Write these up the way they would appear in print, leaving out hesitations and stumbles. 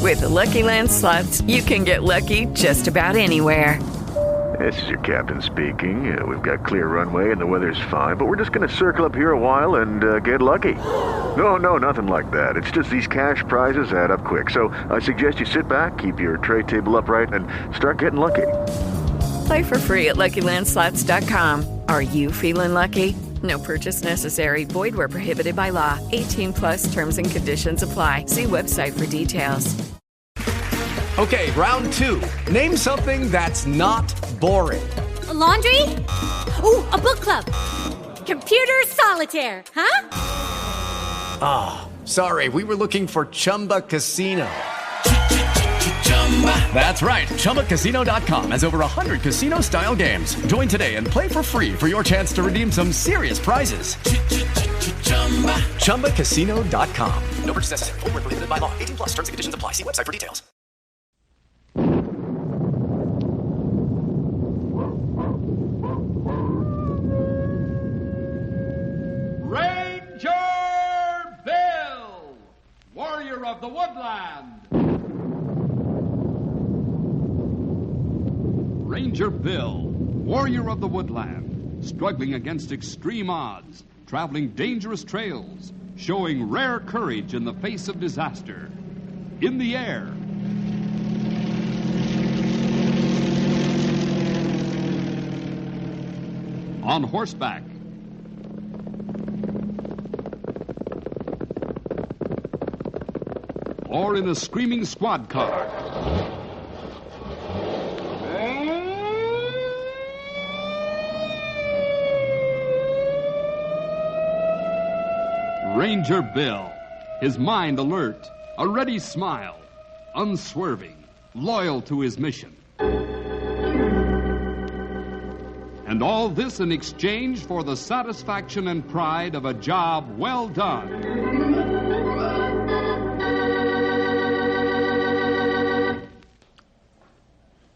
With the Lucky Land Slots, you can get lucky just about anywhere. This is your captain speaking. We've got clear runway and the weather's fine, but we're just going to circle up here a while and get lucky. No, nothing like that. It's just these cash prizes add up quick. So I suggest you sit back, keep your tray table upright, and start getting lucky. Play for free at LuckyLandSlots.com. Are you feeling lucky? No purchase necessary. Void where prohibited by law. 18+ terms and conditions apply. See website for details. Okay, round two. Name something that's not boring. A laundry? Ooh, a book club. Computer solitaire, huh? Ah, sorry, we were looking for Chumba Casino. That's right, ChumbaCasino.com has over 100 casino-style games. Join today and play for free for your chance to redeem some serious prizes. ChumbaCasino.com. No purchase necessary. Void where prohibited by law. 18+ terms and conditions apply. See website for details. Ranger Bill, warrior of the woodland. Ranger Bill, warrior of the woodland, struggling against extreme odds, traveling dangerous trails, showing rare courage in the face of disaster. In the air, on horseback, or in a screaming squad car. Ranger Bill, his mind alert, a ready smile, unswerving, loyal to his mission. And all this in exchange for the satisfaction and pride of a job well done.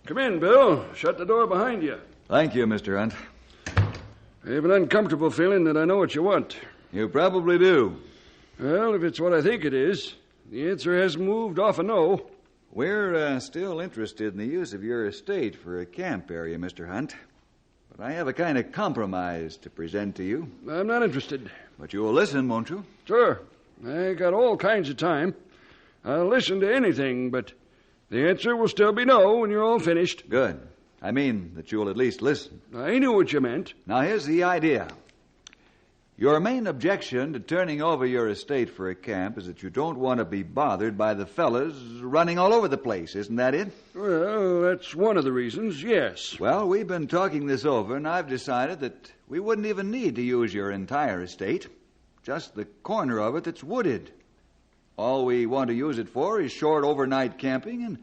Come in, Bill. Shut the door behind you. Thank you, Mr. Hunt. I have an uncomfortable feeling that I know what you want. You probably do. Well, if it's what I think it is, the answer hasn't moved off a no. We're still interested in the use of your estate for a camp area, Mr. Hunt. But I have a kind of compromise to present to you. I'm not interested. But you'll listen, won't you? Sure. I got all kinds of time. I'll listen to anything, but the answer will still be no when you're all finished. Good. I mean that you'll at least listen. I knew what you meant. Now, here's the idea. Your main objection to turning over your estate for a camp is that you don't want to be bothered by the fellas running all over the place. Isn't that it? Well, that's one of the reasons, yes. Well, we've been talking this over, and I've decided that we wouldn't even need to use your entire estate. Just the corner of it that's wooded. All we want to use it for is short overnight camping and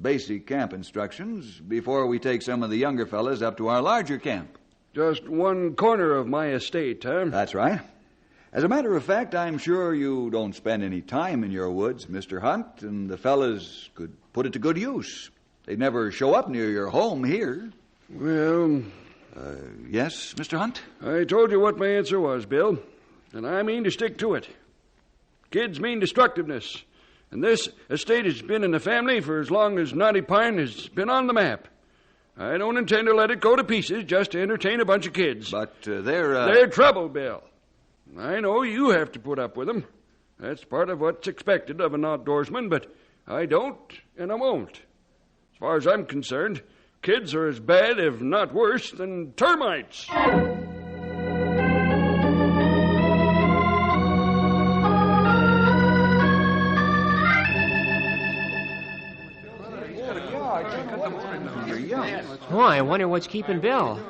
basic camp instructions before we take some of the younger fellas up to our larger camp. Just one corner of my estate, huh? That's right. As a matter of fact, I'm sure you don't spend any time in your woods, Mr. Hunt, and the fellas could put it to good use. They'd never show up near your home here. Well... Yes, Mr. Hunt? I told you what my answer was, Bill, and I mean to stick to it. Kids mean destructiveness, and this estate has been in the family for as long as Knotty Pine has been on the map. I don't intend to let it go to pieces just to entertain a bunch of kids. But they're... They're trouble, Bill. I know you have to put up with them. That's part of what's expected of an outdoorsman, but I don't and I won't. As far as I'm concerned, kids are as bad, if not worse, than termites. Oh, I wonder what's keeping Bill.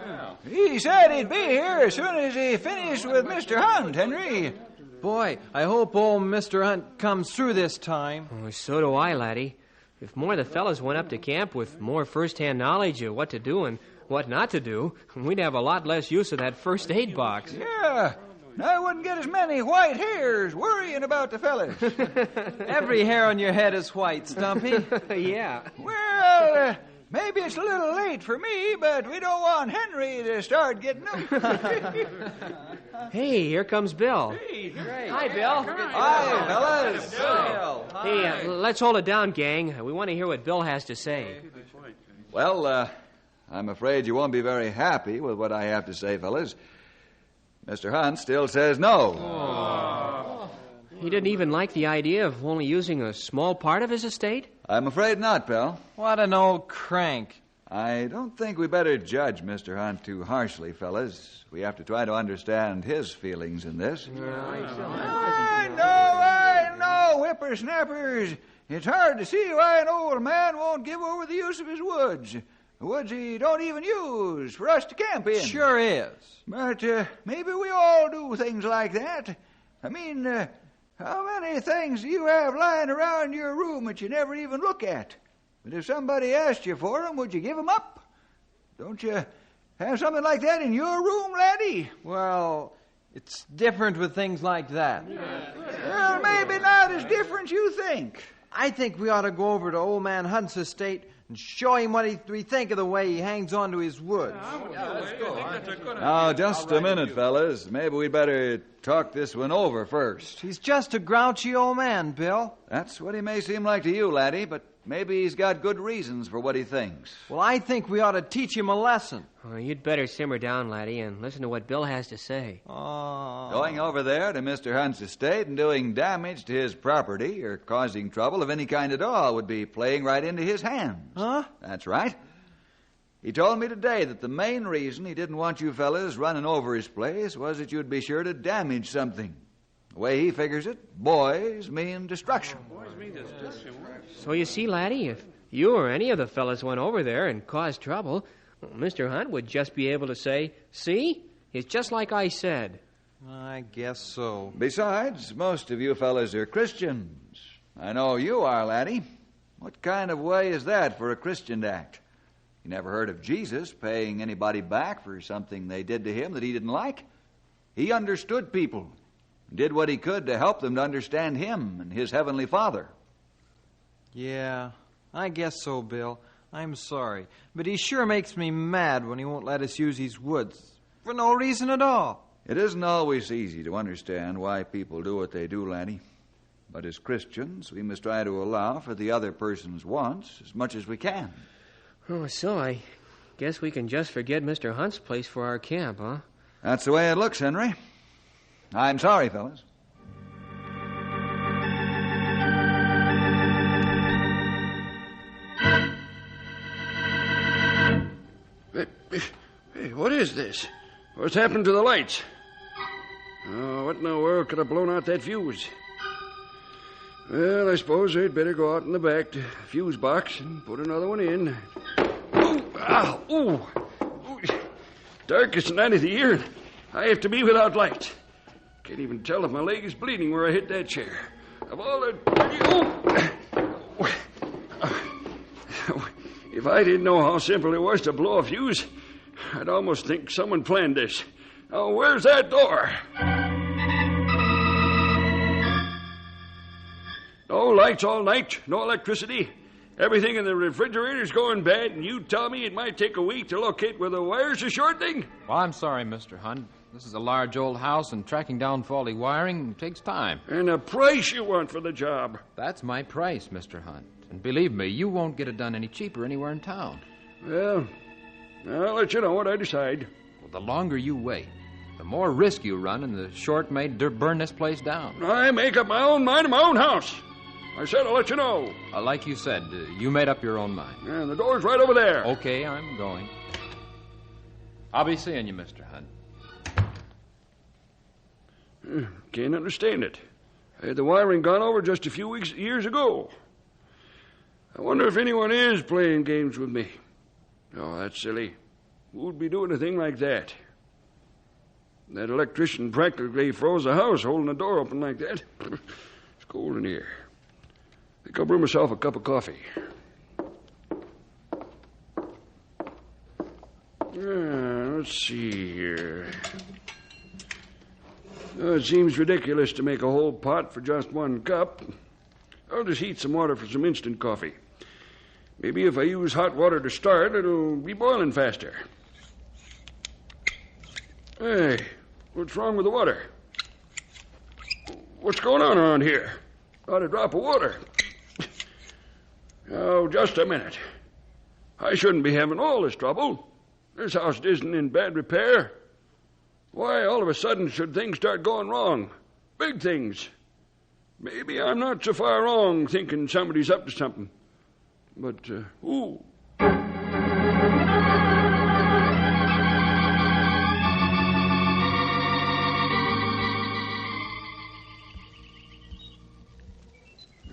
He said he'd be here as soon as he finished with Mr. Hunt, Henry. Boy, I hope old Mr. Hunt comes through this time. Oh, so do I, laddie. If more of the fellas went up to camp with more first-hand knowledge of what to do and what not to do, we'd have a lot less use of that first aid box. Yeah, I wouldn't get as many white hairs worrying about the fellas. Every hair on your head is white, Stumpy. Yeah. Well, maybe it's a little late for me, but we don't want Henry to start getting them. Hey, here comes Bill. Hey, Hi, Bill. Hi, fellas. Hey, let's hold it down, gang. We want to hear what Bill has to say. Well, I'm afraid you won't be very happy with what I have to say, fellas. Mr. Hunt still says no. Oh. He didn't even like the idea of only using a small part of his estate? I'm afraid not, pal. What an old crank. I don't think we better judge Mr. Hunt too harshly, fellas. We have to try to understand his feelings in this. I know, whippersnappers. It's hard to see why an old man won't give over the use of his woods. The woods he don't even use for us to camp in. Sure is. But maybe we all do things like that. I mean, how many things do you have lying around your room that you never even look at? But if somebody asked you for them, would you give them up? Don't you have something like that in your room, laddie? Well, it's different with things like that. Well, maybe not as different as you think. I think we ought to go over to Old Man Hunt's estate and show him what we think of the way he hangs on to his woods. Now, just a minute, fellas. Maybe we'd better talk this one over first. He's just a grouchy old man, Bill. That's what he may seem like to you, laddie, but maybe he's got good reasons for what he thinks. Well, I think we ought to teach him a lesson. Oh, you'd better simmer down, laddie, and listen to what Bill has to say. Going over there to Mr. Hunt's estate and doing damage to his property or causing trouble of any kind at all would be playing right into his hands. Huh? That's right. He told me today that the main reason he didn't want you fellas running over his place was that you'd be sure to damage something. The way he figures it, boys mean destruction. So you see, laddie, if you or any of the fellas went over there and caused trouble, Mr. Hunt would just be able to say, "See? It's just like I said." I guess so. Besides, most of you fellas are Christians. I know you are, laddie. What kind of way is that for a Christian to act? You never heard of Jesus paying anybody back for something they did to him that he didn't like? He understood people and did what he could to help them to understand him and his heavenly Father. Yeah, I guess so, Bill. I'm sorry. But he sure makes me mad when he won't let us use his woods. For no reason at all. It isn't always easy to understand why people do what they do, laddie. But as Christians, we must try to allow for the other person's wants as much as we can. Oh, so I guess we can just forget Mr. Hunt's place for our camp, huh? That's the way it looks, Henry. I'm sorry, fellas. Hey, what is this? What's happened to the lights? Oh, what in the world could have blown out that fuse? Well, I suppose I'd better go out in the back to the fuse box and put another one in. Ooh, ow, ooh. Darkest night of the year, and I have to be without light. Can't even tell if my leg is bleeding where I hit that chair. Of all the... If I didn't know how simple it was to blow a fuse, I'd almost think someone planned this. Now, where's that door? No lights all night, no electricity. Everything in the refrigerator's going bad, and you tell me it might take a week to locate where the wires are shorting? Well, I'm sorry, Mr. Hunt. This is a large old house, and tracking down faulty wiring takes time. And the price you want for the job? That's my price, Mr. Hunt. And believe me, you won't get it done any cheaper anywhere in town. Well, I'll let you know what I decide. Well, the longer you wait, the more risk you run, and the short may burn this place down. I make up my own mind in my own house. I said I'll let you know. Like you said, you made up your own mind. And the door's right over there. Okay, I'm going. I'll be seeing you, Mr. Hunt. Can't understand it. I had the wiring gone over just a few years ago. I wonder if anyone is playing games with me. Oh, that's silly. Who would be doing a thing like that? That electrician practically froze the house holding the door open like that. It's cold in here. I think I'll brew myself a cup of coffee. Let's see here. Oh, it seems ridiculous to make a whole pot for just one cup. I'll just heat some water for some instant coffee. Maybe if I use hot water to start, it'll be boiling faster. Hey, What's wrong with the water? What's going on around here? Not a drop of water. Oh, just a minute. I shouldn't be having all this trouble. This house isn't in bad repair. Why, all of a sudden, should things start going wrong? Big things. Maybe I'm not so far wrong thinking somebody's up to something. But, who?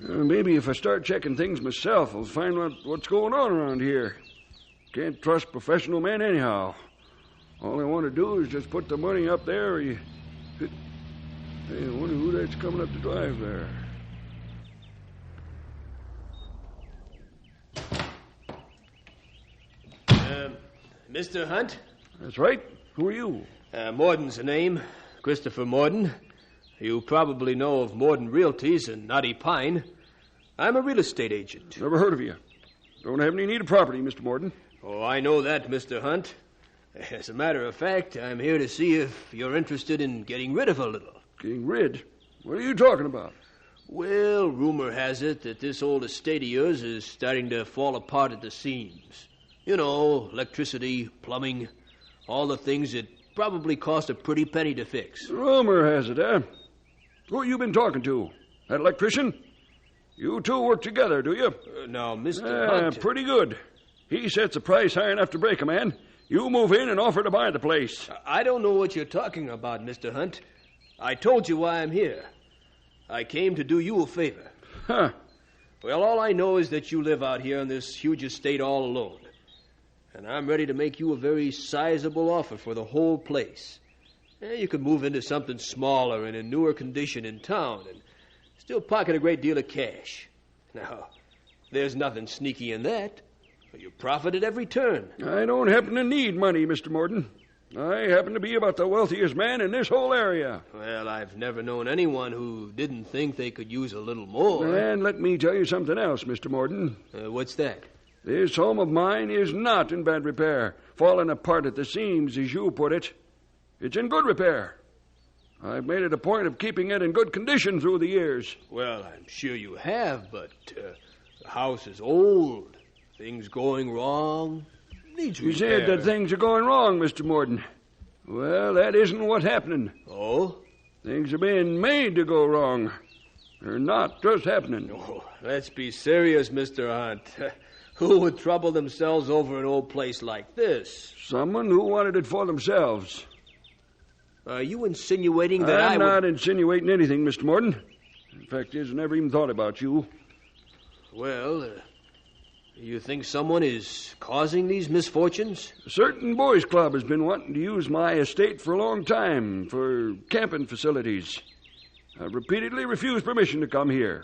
Maybe if I start checking things myself, I'll find out what's going on around here. Can't trust professional men anyhow. All I want to do is just put the money up there or you... Hey, I wonder who that's coming up the drive there. Mr. Hunt? That's right. Who are you? Morden's the name. Christopher Morden. You probably know of Morden Realties in Knotty Pine. I'm a real estate agent. Never heard of you. Don't have any need of property, Mr. Morden. Oh, I know that, Mr. Hunt. As a matter of fact, I'm here to see if you're interested in getting rid of a little. Getting rid? What are you talking about? Well, rumor has it that this old estate of yours is starting to fall apart at the seams. You know, electricity, plumbing, all the things that probably cost a pretty penny to fix. Rumor has it, eh? Who you been talking to? That electrician? You two work together, do you? Now, Mr. Hunt... Pretty good. He sets a price high enough to break a man. You move in and offer to buy the place. I don't know what you're talking about, Mr. Hunt. I told you why I'm here. I came to do you a favor. Huh. Well, all I know is that you live out here on this huge estate all alone. And I'm ready to make you a very sizable offer for the whole place. You could move into something smaller and in newer condition in town and still pocket a great deal of cash. Now, there's nothing sneaky in that. You profit at every turn. I don't happen to need money, Mr. Morden. I happen to be about the wealthiest man in this whole area. Well, I've never known anyone who didn't think they could use a little more. And let me tell you something else, Mr. Morden. What's that? This home of mine is not in bad repair, falling apart at the seams, as you put it. It's in good repair. I've made it a point of keeping it in good condition through the years. Well, I'm sure you have, but the house is old. Things going wrong. Needs repair. You said that things are going wrong, Mr. Morden. Well, that isn't what's happening. Oh? Things are being made to go wrong. They're not just happening. Oh, let's be serious, Mr. Hunt. Who would trouble themselves over an old place like this? Someone who wanted it for themselves. Are you insinuating that I'm not insinuating anything, Mr. Morden. The fact is, I never even thought about you. Well, you think someone is causing these misfortunes? A certain boys' club has been wanting to use my estate for a long time for camping facilities. I've repeatedly refused permission to come here.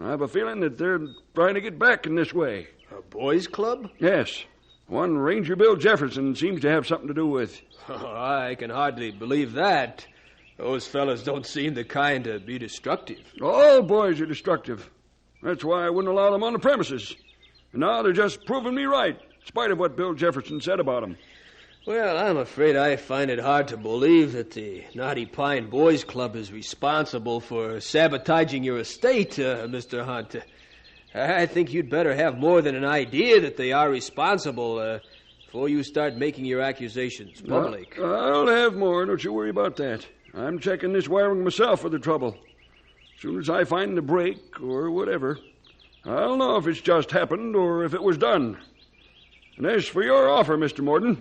I have a feeling that they're trying to get back in this way. A boys' club? Yes. One Ranger Bill Jefferson seems to have something to do with. Oh, I can hardly believe that. Those fellas don't seem the kind to be destructive. All boys are destructive. That's why I wouldn't allow them on the premises. And now they're just proving me right, in spite of what Bill Jefferson said about them. Well, I'm afraid I find it hard to believe that the Knotty Pine Boys Club is responsible for sabotaging your estate, Mr. Hunt. I think you'd better have more than an idea that they are responsible before you start making your accusations public. I'll have more. Don't you worry about that. I'm checking this wiring myself for the trouble. As soon as I find the break or whatever, I'll know if it's just happened or if it was done. And as for your offer, Mr. Morden,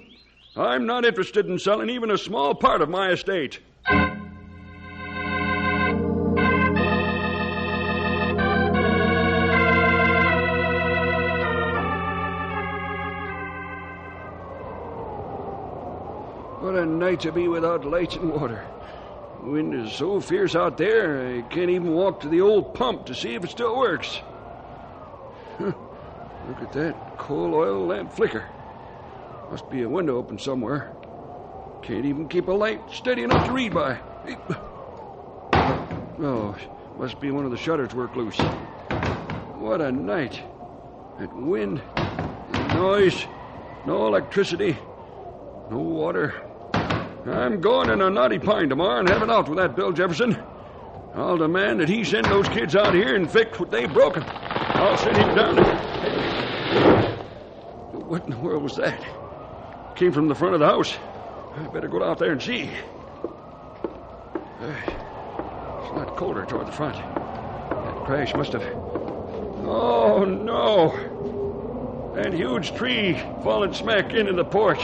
I'm not interested in selling even a small part of my estate. What a night to be without lights and water. The wind is so fierce out there, I can't even walk to the old pump to see if it still works. Look at that coal oil lamp flicker. Must be a window open somewhere. Can't even keep a light steady enough to read by. Oh, must be one of the shutters work loose. What a night. That wind, and noise, no electricity, no water. I'm going in a Knotty Pine tomorrow and have it out with that Bill Jefferson. I'll demand that he send those kids out here and fix what they've broken. I'll sit him down and... What in the world was that? Came from the front of the house. I better go out there and see. It's not colder toward the front. That crash must have... Oh, no. That huge tree fallen smack into the porch.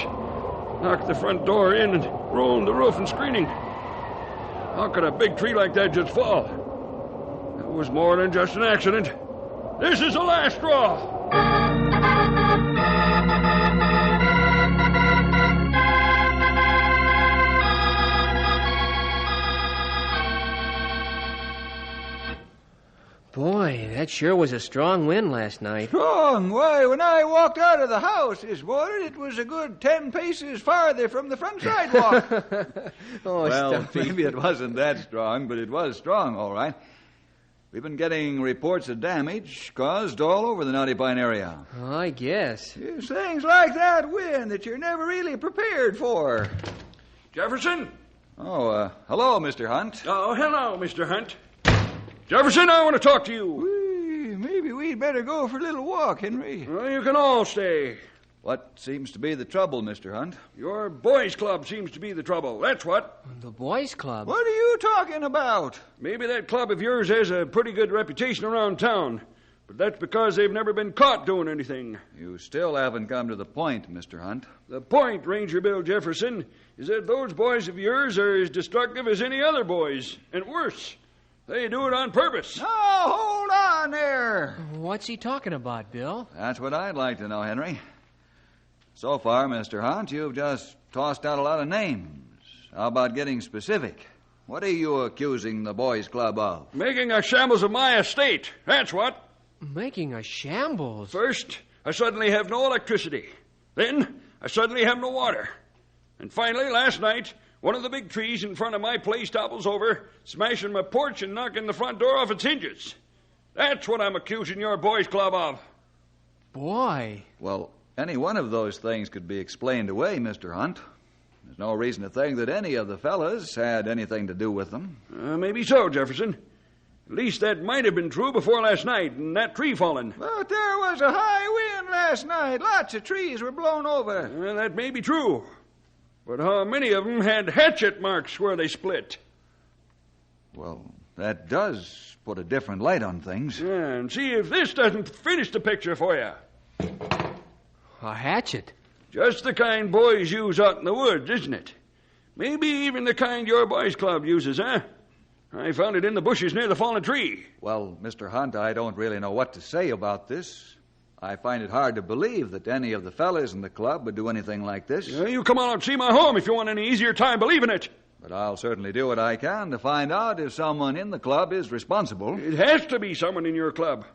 Knocked the front door in and ruined the roof and screening. How could a big tree like that just fall? It was more than just an accident. This is the last straw. Boy, that sure was a strong wind last night. Strong? Why, when I walked out of the house this morning, it was a good 10 paces farther from the front sidewalk. Well, Stumpy. maybe it wasn't that strong, but it was strong, all right. We've been getting reports of damage caused all over the Knotty Pine area. I guess. It's things like that wind that you're never really prepared for. Jefferson? Oh, hello, Mr. Hunt. Oh, hello, Mr. Hunt. Jefferson, I want to talk to you. Maybe we'd better go for a little walk, Henry. Well, you can all stay. What seems to be the trouble, Mr. Hunt? Your boys' club seems to be the trouble. That's what. The boys' club? What are you talking about? Maybe that club of yours has a pretty good reputation around town, but that's because they've never been caught doing anything. You still haven't come to the point, Mr. Hunt. The point, Ranger Bill Jefferson, is that those boys of yours are as destructive as any other boys, and worse. They do it on purpose. Oh, hold on there. What's he talking about, Bill? That's what I'd like to know, Henry. So far, Mr. Hunt, you've just tossed out a lot of names. How about getting specific? What are you accusing the boys' club of? Making a shambles of my estate. That's what. Making a shambles? First, I suddenly have no electricity. Then, I suddenly have no water. And finally, last night, one of the big trees in front of my place topples over, smashing my porch and knocking the front door off its hinges. That's what I'm accusing your boys' club of. Boy. Well, any one of those things could be explained away, Mr. Hunt. There's no reason to think that any of the fellas had anything to do with them. Maybe so, Jefferson. At least that might have been true before last night and that tree falling. But there was a high wind last night. Lots of trees were blown over. That may be true. But how many of them had hatchet marks where they split? Well, that does put a different light on things. Yeah, and see if this doesn't finish the picture for you. A hatchet? Just the kind boys use out in the woods, isn't it? Maybe even the kind your boys' club uses, huh? I found it in the bushes near the fallen tree. Well, Mr. Hunt, I don't really know what to say about this. I find it hard to believe that any of the fellas in the club would do anything like this. You come on out and see my home if you want any easier time believing it. But I'll certainly do what I can to find out if someone in the club is responsible. It has to be someone in your club.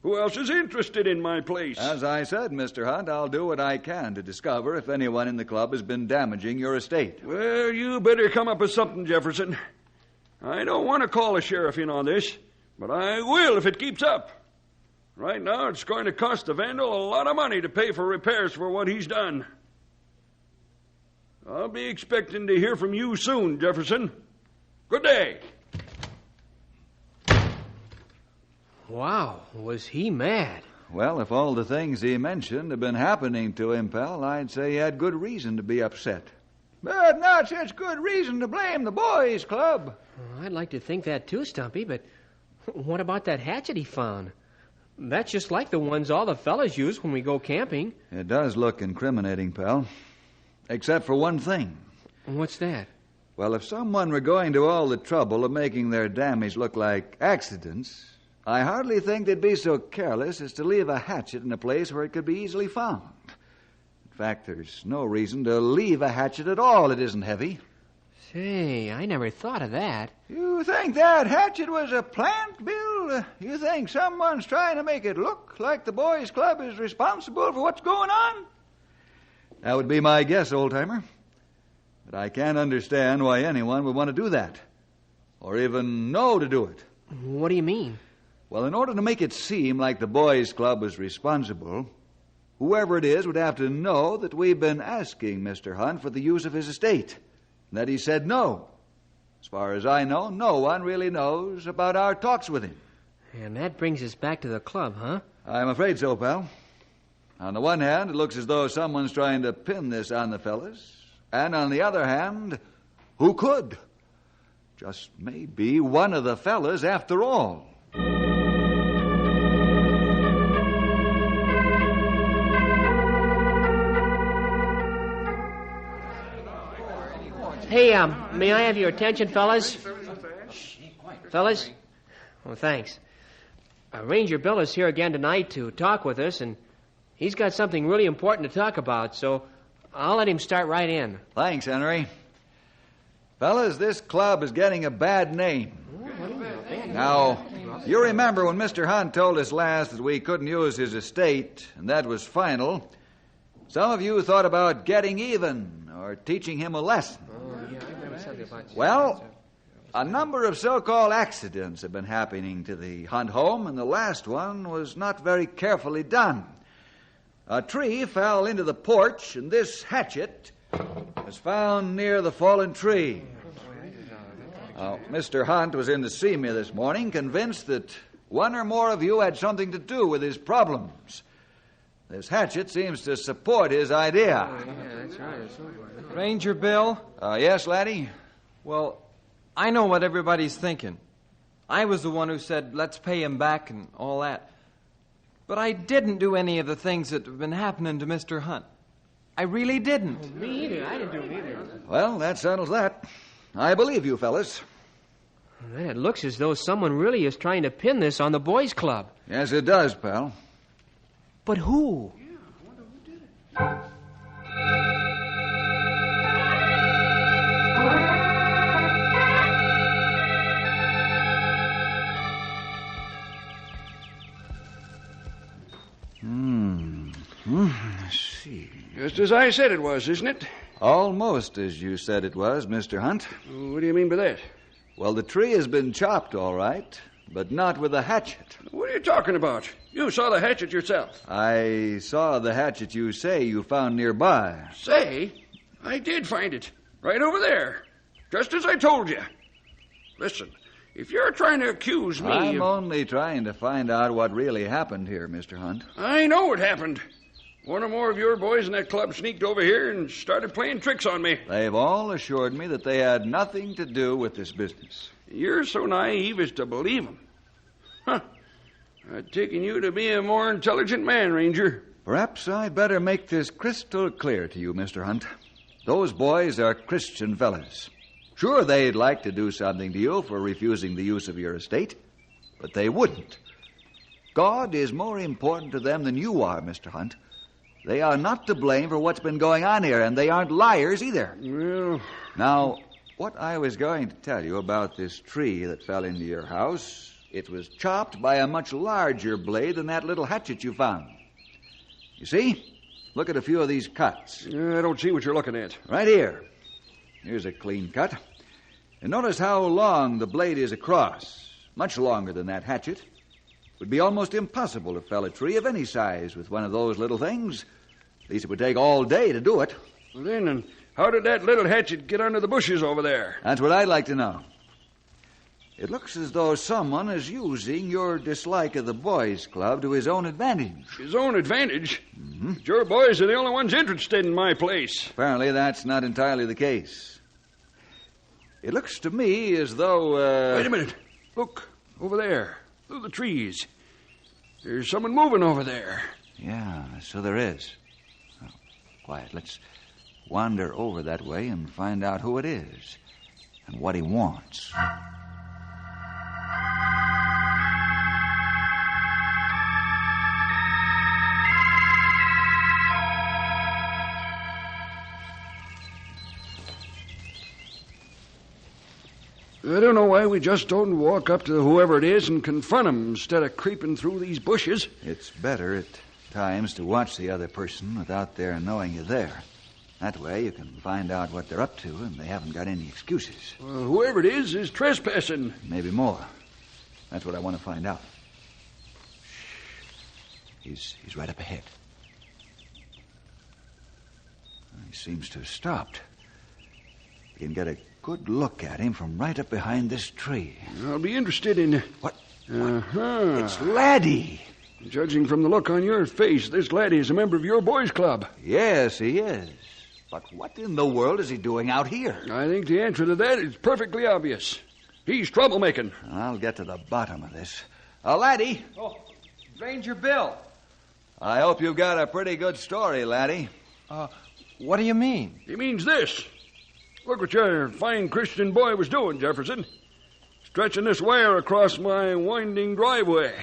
Who else is interested in my place? As I said, Mr. Hunt, I'll do what I can to discover if anyone in the club has been damaging your estate. Well, you better come up with something, Jefferson. I don't want to call the sheriff in on this, but I will if it keeps up. Right now, it's going to cost the vandal a lot of money to pay for repairs for what he's done. I'll be expecting to hear from you soon, Jefferson. Good day. Wow, was he mad? Well, if all the things he mentioned have been happening to him, pal, I'd say he had good reason to be upset. But not such good reason to blame the boys' club. I'd like to think that too, Stumpy, but what about that hatchet he found? That's just like the ones all the fellas use when we go camping. It does look incriminating, pal. Except for one thing. What's that? Well, if someone were going to all the trouble of making their damage look like accidents, I hardly think they'd be so careless as to leave a hatchet in a place where it could be easily found. In fact, there's no reason to leave a hatchet at all that isn't heavy. Say, I never thought of that. You think that hatchet was a plant, Bill? You think someone's trying to make it look like the boys' club is responsible for what's going on? That would be my guess, old-timer. But I can't understand why anyone would want to do that, or even know to do it. What do you mean? Well, in order to make it seem like the boys' club was responsible, whoever it is would have to know that we've been asking Mr. Hunt for the use of his estate. and that he said no. As far as I know, no one really knows about our talks with him. And that brings us back to the club, huh? I'm afraid so, pal. On the one hand, it looks as though someone's trying to pin this on the fellas. And on the other hand, who could? Just maybe one of the fellas after all. Hey, may I have your attention, fellas? Fellas? Oh, thanks. Ranger Bill is here again tonight to talk with us, and he's got something really important to talk about, so I'll let him start right in. Thanks, Henry. Fellas, this club is getting a bad name. Now, you remember when Mr. Hunt told us last that we couldn't use his estate, and that was final. Some of you thought about getting even or teaching him a lesson. Well, a number of so-called accidents have been happening to the Hunt home, and the last one was not very carefully done. A tree fell into the porch, and this hatchet was found near the fallen tree. Mr. Hunt was in to see me this morning, convinced that one or more of you had something to do with his problems. This hatchet seems to support his idea. That's right. Ranger Bill? Yes, laddie? Well, I know what everybody's thinking. I was the one who said, let's pay him back and all that. But I didn't do any of the things that have been happening to Mr. Hunt. I really didn't. Me either. I didn't do it either. Well, that settles that. I believe you, fellas. Then it looks as though someone really is trying to pin this on the boys' club. Yes, it does, pal. But who? Let's see. Just as I said it was, isn't it? Almost as you said it was, Mr. Hunt. What do you mean by that? Well, the tree has been chopped, all right, but not with a hatchet. What are you talking about? You saw the hatchet yourself. I saw the hatchet you say you found nearby. Say? I did find it. Right over there. Just as I told you. Listen, if you're trying to accuse me... I'm only trying to find out what really happened here, Mr. Hunt. I know what happened. One or more of your boys in that club sneaked over here and started playing tricks on me. They've all assured me that they had nothing to do with this business. You're so naive as to believe them. Huh. I've taken you to be a more intelligent man, Ranger. Perhaps I'd better make this crystal clear to you, Mr. Hunt. Those boys are Christian fellas. Sure, they'd like to do something to you for refusing the use of your estate, but they wouldn't. God is more important to them than you are, Mr. Hunt. They are not to blame for what's been going on here, and they aren't liars either. Well... Now, what I was going to tell you about this tree that fell into your house, it was chopped by a much larger blade than that little hatchet you found. You see? Look at a few of these cuts. I don't see what you're looking at. Right here. Here's a clean cut. And notice how long the blade is across. Much longer than that hatchet. It would be almost impossible to fell a tree of any size with one of those little things. At least it would take all day to do it. Well, then, and how did that little hatchet get under the bushes over there? That's what I'd like to know. It looks as though someone is using your dislike of the boys' club to his own advantage. His own advantage? Mm-hmm. But your boys are the only ones interested in my place. Apparently that's not entirely the case. It looks to me as though... Wait a minute. Look, over there, through the trees. There's someone moving over there. Yeah, so there is. Oh, quiet, let's wander over that way and find out who it is and what he wants. I don't know why we just don't walk up to whoever it is and confront him instead of creeping through these bushes. It's better at times to watch the other person without their knowing you're there. That way you can find out what they're up to and they haven't got any excuses. Whoever it is trespassing. Maybe more. That's what I want to find out. Shh. He's right up ahead. He seems to have stopped. can get a good look at him from right up behind this tree. I'll be interested in... What? It's Laddie. Judging from the look on your face, this Laddie is a member of your boys' club. Yes, he is. But what in the world is he doing out here? I think the answer to that is perfectly obvious. He's troublemaking. I'll get to the bottom of this. Laddie. Oh, Ranger Bill. I hope you've got a pretty good story, Laddie. What do you mean? He means this. Look what your fine Christian boy was doing, Jefferson. Stretching this wire across my winding driveway.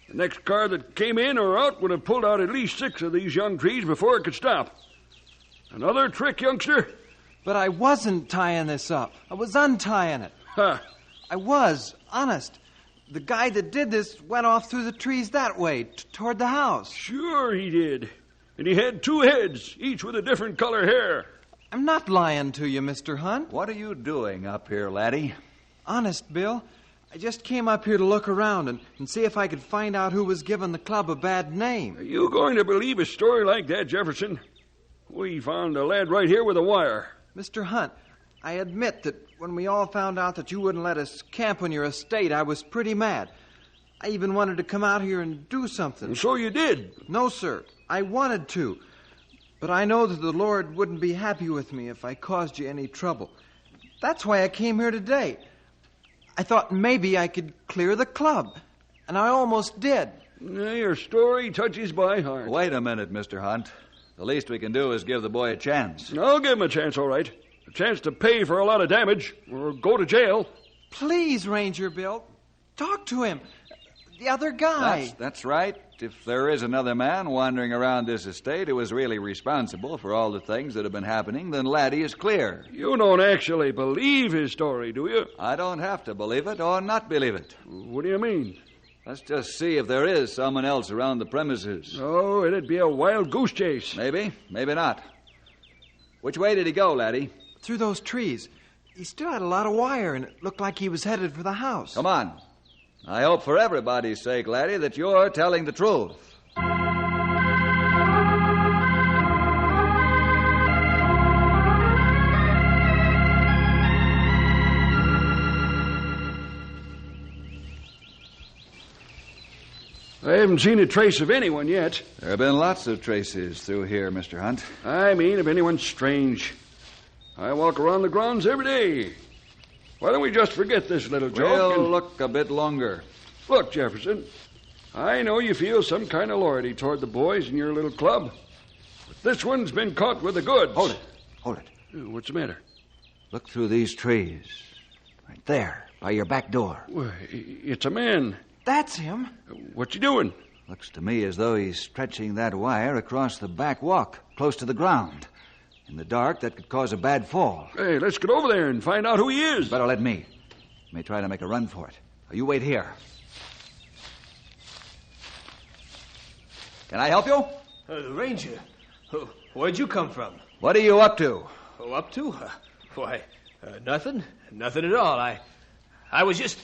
The next car that came in or out would have pulled out at least 6 of these young trees before it could stop. Another trick, youngster? But I wasn't tying this up. I was untying it. Huh. I was, honest. The guy that did this went off through the trees that way, toward the house. Sure he did. And he had 2 heads, each with a different color hair. I'm not lying to you, Mr. Hunt. What are you doing up here, Laddie? Honest, Bill. I just came up here to look around and see if I could find out who was giving the club a bad name. Are you going to believe a story like that, Jefferson? We found a lad right here with a wire. Mr. Hunt, I admit that when we all found out that you wouldn't let us camp on your estate, I was pretty mad. I even wanted to come out here and do something. And so you did? No, sir. I wanted to. But I know that the Lord wouldn't be happy with me if I caused you any trouble. That's why I came here today. I thought maybe I could clear the club. And I almost did. Your story touches my heart. Wait a minute, Mr. Hunt. The least we can do is give the boy a chance. I'll give him a chance, all right. A chance to pay for a lot of damage or go to jail. Please, Ranger Bill. Talk to him. The other guy. That's right. If there is another man wandering around this estate who is really responsible for all the things that have been happening, then Laddie is clear. You don't actually believe his story, do you? I don't have to believe it or not believe it. What do you mean? Let's just see if there is someone else around the premises. Oh, it'd be a wild goose chase. Maybe, maybe not. Which way did he go, Laddie? Through those trees. He still had a lot of wire, and it looked like he was headed for the house. Come on. I hope for everybody's sake, Laddie, that you're telling the truth. I haven't seen a trace of anyone yet. There have been lots of traces through here, Mr. Hunt. I mean, of anyone strange. I walk around the grounds every day. Why don't we just forget this little joke? We'll look a bit longer. Look, Jefferson, I know you feel some kind of loyalty toward the boys in your little club, but this one's been caught with the goods. Hold it. What's the matter? Look through these trees. Right there, by your back door. Why, it's a man. That's him. What's he doing? Looks to me as though he's stretching that wire across the back walk, close to the ground. In the dark, that could cause a bad fall. Hey, let's get over there and find out who he is. Better let me. May try to make a run for it. You wait here. Can I help you? Ranger, where'd you come from? What are you up to? Oh, up to? Why, nothing. Nothing at all. I was just...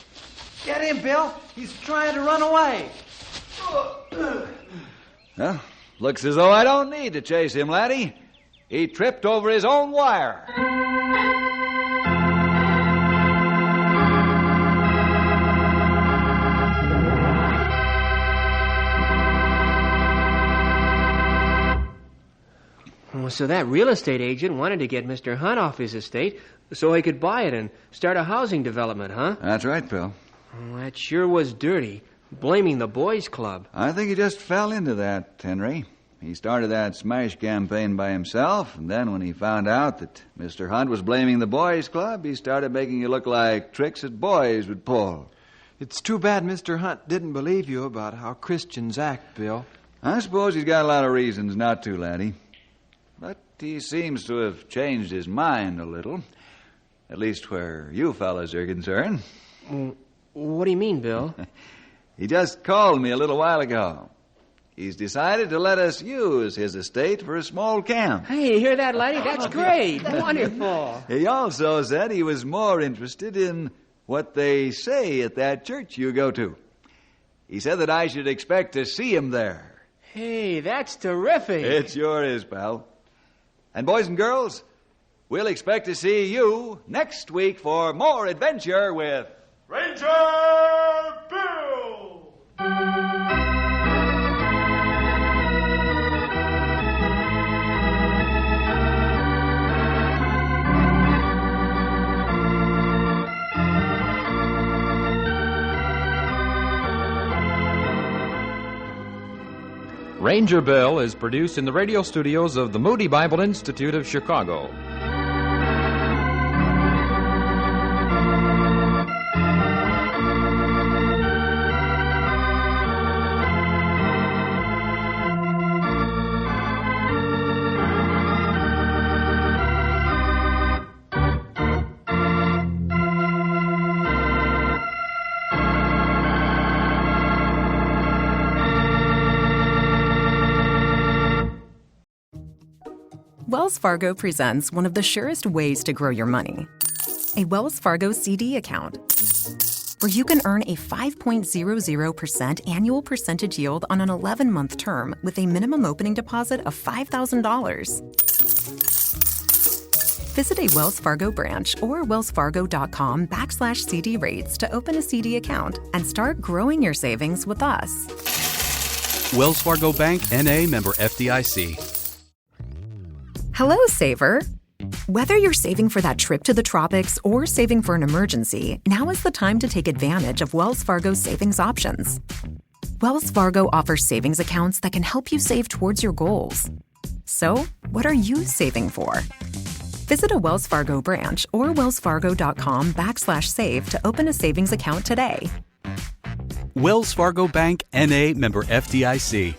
Get him, Bill. He's trying to run away. Well, looks as though I don't need to chase him, Laddie. He tripped over his own wire. Well, so that real estate agent wanted to get Mr. Hunt off his estate so he could buy it and start a housing development, huh? That's right, Bill. Oh, that sure was dirty, blaming the boys' club. I think he just fell into that, Henry. He started that smash campaign by himself, and then when he found out that Mr. Hunt was blaming the boys' club, he started making it look like tricks that boys would pull. It's too bad Mr. Hunt didn't believe you about how Christians act, Bill. I suppose he's got a lot of reasons not to, Laddie. But he seems to have changed his mind a little. At least where you fellas are concerned. What do you mean, Bill? He just called me a little while ago. He's decided to let us use his estate for a small camp. Hey, you hear that, laddie? That's great. Wonderful. He also said he was more interested in what they say at that church you go to. He said that I should expect to see him there. Hey, that's terrific. It sure is, pal. And boys and girls, We'll expect to see you next week for more adventure with Ranger Bill! Ranger Bill is produced in the radio studios of the Moody Bible Institute of Chicago. Wells Fargo presents one of the surest ways to grow your money. A Wells Fargo CD account, where you can earn a 5.00% annual percentage yield on an 11-month term with a minimum opening deposit of $5,000. Visit a Wells Fargo branch or wellsfargo.com/CD rates to open a CD account and start growing your savings with us. Wells Fargo Bank, N.A., member FDIC. Hello, saver. Whether you're saving for that trip to the tropics or saving for an emergency, now is the time to take advantage of Wells Fargo's savings options. Wells Fargo offers savings accounts that can help you save towards your goals. So, what are you saving for? Visit a Wells Fargo branch or wellsfargo.com/save to open a savings account today. Wells Fargo Bank, N.A., member FDIC.